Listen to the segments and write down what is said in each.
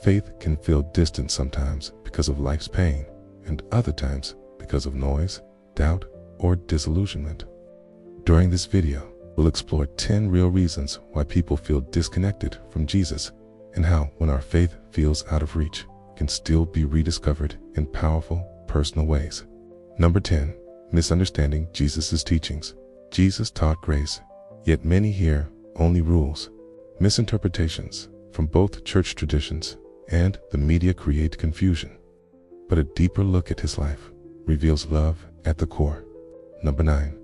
Faith can feel distant sometimes because of life's pain, and other times because of noise, doubt, or disillusionment. During this video, we'll explore 10 real reasons why people feel disconnected from Jesus, and how, when our faith feels out of reach, it can still be rediscovered in powerful, personal ways. Number 10. Misunderstanding Jesus' teachings. Jesus taught grace, yet many hear only rules. Misinterpretations from both church traditions and the media create confusion, but a deeper look at his life reveals love at the core. Number 9.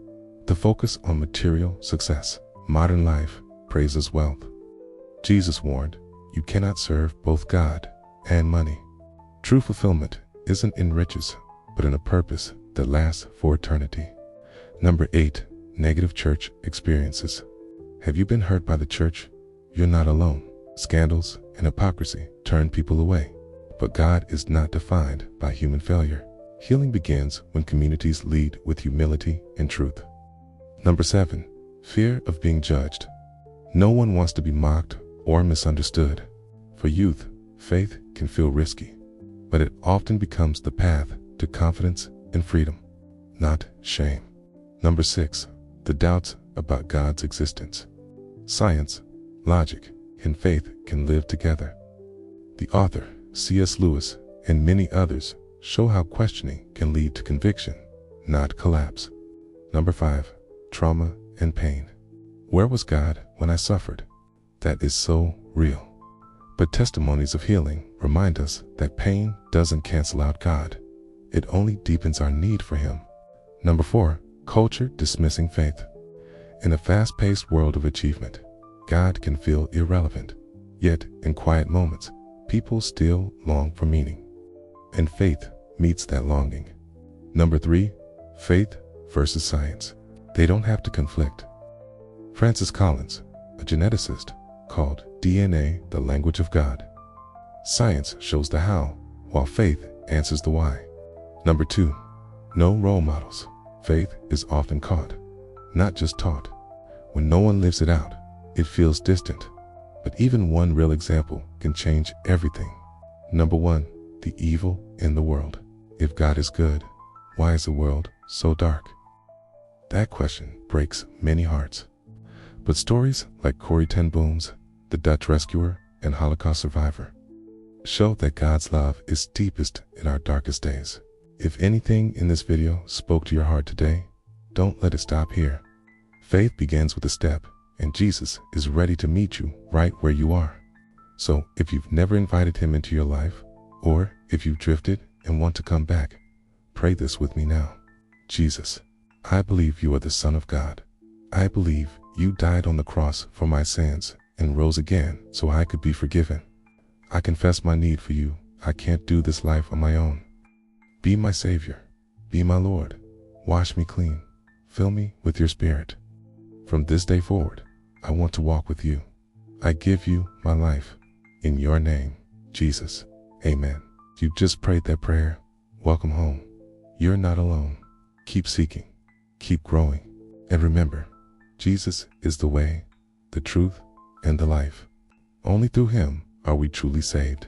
The focus on material success. Modern life praises wealth. Jesus warned, you cannot serve both God and money. True fulfillment isn't in riches, but in a purpose that lasts for eternity. Number 8. Negative church experiences. Have you been hurt by the church? You're not alone. Scandals and hypocrisy turn people away, but God is not defined by human failure. Healing begins when communities lead with humility and truth. Number 7. Fear of being judged. No one wants to be mocked or misunderstood. For youth, faith can feel risky, but it often becomes the path to confidence and freedom, not shame. Number 6. The doubts about God's existence. Science, logic, and faith can live together. The author, C.S. Lewis, and many others show how questioning can lead to conviction, not collapse. Number 5. Trauma and pain. Where was God when I suffered? That is so real. But testimonies of healing remind us that pain doesn't cancel out God. It only deepens our need for Him. Number 4. Culture dismissing faith. In a fast-paced world of achievement, God can feel irrelevant. Yet, in quiet moments, people still long for meaning. And faith meets that longing. Number 3. Faith versus science. They don't have to conflict. Francis Collins, a geneticist, called DNA the language of God. Science shows the how, while faith answers the why. Number 2. No role models. Faith is often caught, not just taught. When no one lives it out, it feels distant. But even one real example can change everything. Number 1. The evil in the world. If God is good, why is the world so dark? That question breaks many hearts. But stories like Corrie ten Boom's The Dutch Rescuer and Holocaust Survivor show that God's love is deepest in our darkest days. If anything in this video spoke to your heart today, don't let it stop here. Faith begins with a step, and Jesus is ready to meet you right where you are. So if you've never invited Him into your life, or if you've drifted and want to come back, pray this with me now. Jesus, I believe you are the Son of God. I believe you died on the cross for my sins and rose again so I could be forgiven. I confess my need for you. I can't do this life on my own. Be my Savior. Be my Lord. Wash me clean. Fill me with your Spirit. From this day forward, I want to walk with you. I give you my life. In your name, Jesus. Amen. If you just prayed that prayer, welcome home. You're not alone. Keep seeking. Keep growing. And remember, Jesus is the way, the truth, and the life. Only through Him are we truly saved.